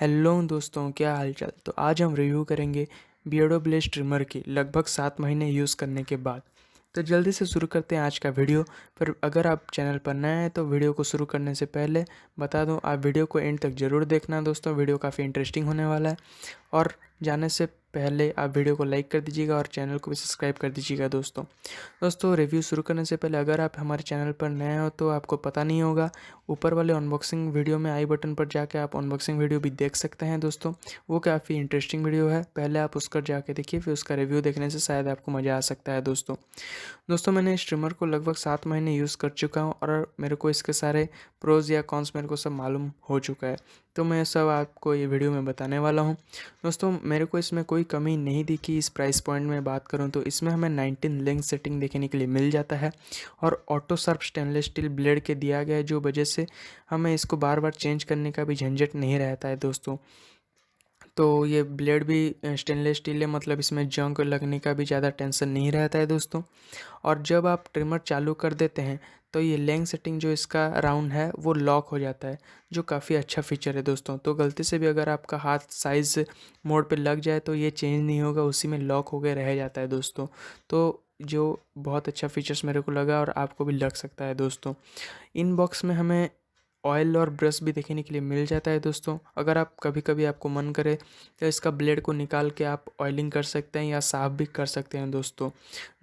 Hello दोस्तों, क्या हाल चाल। तो आज हम रिव्यू करेंगे बियर्डो ब्लेज ट्रिमर की लगभग 7 महीने यूज़ करने के बाद। तो जल्दी से शुरू करते हैं आज का वीडियो। पर अगर आप चैनल पर नए हैं तो वीडियो को शुरू करने से पहले बता दूं, आप वीडियो को एंड तक ज़रूर देखना दोस्तों। वीडियो काफ़ी इंटरेस्टिंग होने वाला है। और जाने से पहले आप वीडियो को लाइक कर दीजिएगा और चैनल को भी सब्सक्राइब कर दीजिएगा दोस्तों रिव्यू शुरू करने से पहले अगर आप हमारे चैनल पर नए हो तो आपको पता नहीं होगा, ऊपर वाले अनबॉक्सिंग वीडियो में आई बटन पर जाके आप अनबॉक्सिंग वीडियो भी देख सकते हैं दोस्तों। वो काफ़ी इंटरेस्टिंग वीडियो है, पहले आप उसका जाके देखिए, फिर उसका रिव्यू देखने से शायद आपको मज़ा आ सकता है दोस्तों मैंने इस ट्रिमर को लगभग 7 महीने यूज़ कर चुका हूँ और मेरे को इसके सारे प्रोज या कॉन्स मेरे को सब मालूम हो चुका है। तो मैं सब आपको ये वीडियो में बताने वाला हूँ दोस्तों। मेरे को इसमें कोई कमी नहीं दिखी। इस प्राइस पॉइंट में बात करूँ तो इसमें हमें 19 लेंथ सेटिंग देखने के लिए मिल जाता है और auto sharp stainless steel blade के दिया गया है, जो वजह से हमें इसको बार बार चेंज करने का भी झंझट नहीं रहता है दोस्तों। तो ये ब्लेड भी स्टेनलेस स्टील है, मतलब इसमें जंग लगने का भी ज़्यादा टेंशन नहीं रहता है दोस्तों। और जब आप ट्रिमर चालू कर देते हैं तो ये लेंथ सेटिंग जो इसका राउंड है वो लॉक हो जाता है, जो काफ़ी अच्छा फीचर है दोस्तों। तो गलती से भी अगर आपका हाथ साइज़ मोड पे लग जाए तो ये चेंज नहीं होगा, उसी में लॉक हो गए रह जाता है दोस्तों। तो जो बहुत अच्छा फीचर्स मेरे को लगा और आपको भी लग सकता है दोस्तों। इन बॉक्स में हमें ऑयल और ब्रश भी देखने के लिए मिल जाता है दोस्तों। अगर आप कभी कभी आपको मन करे तो इसका ब्लेड को निकाल के आप ऑयलिंग कर सकते हैं या साफ़ भी कर सकते हैं दोस्तों,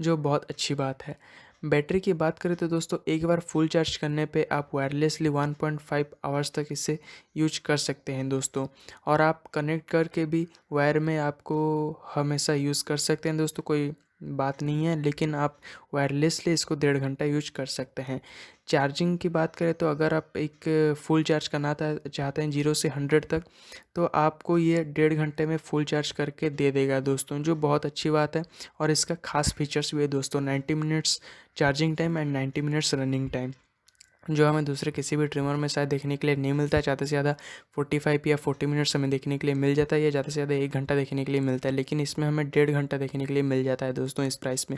जो बहुत अच्छी बात है। बैटरी की बात करें तो दोस्तों एक बार फुल चार्ज करने पे आप वायरलेसली 1.5 आवर्स तक इसे यूज कर सकते हैं दोस्तों। और आप कनेक्ट करके भी वायर में आपको हमेशा यूज़ कर सकते हैं दोस्तों, कोई बात नहीं है। लेकिन आप वायरलेसली इसको 1.5 घंटा यूज कर सकते हैं। चार्जिंग की बात करें तो अगर आप एक फुल चार्ज करना चाहते हैं 0 से 100 तक, तो आपको ये 1.5 घंटे में फुल चार्ज करके दे देगा दोस्तों, जो बहुत अच्छी बात है। और इसका खास फीचर्स भी है दोस्तों, 90 minutes charging time and 90 minutes running time, जो हमें दूसरे किसी भी ट्रिमर में शायद देखने के लिए नहीं मिलता है। ज़्यादा से ज़्यादा 45 या 40 मिनट्स हमें देखने के लिए मिल जाता है, या ज़्यादा से ज़्यादा 1 घंटा देखने के लिए मिलता है। लेकिन इसमें हमें 1.5 घंटा देखने के लिए मिल जाता है दोस्तों इस प्राइस में।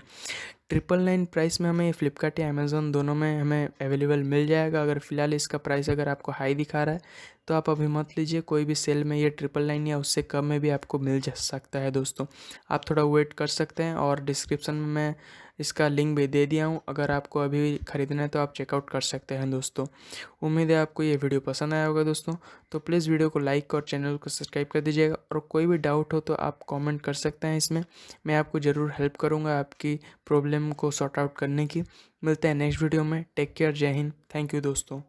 999 प्राइस में हमें फ्लिपकार्ट या अमेज़न दोनों में हमें अवेलेबल मिल जाएगा। अगर फ़िलहाल इसका प्राइस अगर आपको हाई दिखा रहा है तो आप अभी मत लीजिए, कोई भी सेल में ये 999 या उससे कम में भी आपको मिल जा सकता है दोस्तों। आप थोड़ा वेट कर सकते हैं और डिस्क्रिप्शन में मैं इसका लिंक भी दे दिया हूँ, अगर आपको अभी ख़रीदना है तो आप चेकआउट कर सकते हैं दोस्तों। उम्मीद है आपको ये वीडियो पसंद आया होगा दोस्तों। तो प्लीज़ वीडियो को लाइक और चैनल को सब्सक्राइब कर दीजिएगा, और कोई भी डाउट हो तो आप कमेंट कर सकते हैं इसमें। मैं आपको ज़रूर हेल्प करूँगा आपकी प्रॉब्लम को सॉर्ट आउट करने की। मिलते हैं नेक्स्ट वीडियो में। टेक केयर, जय हिंद, थैंक यू दोस्तों।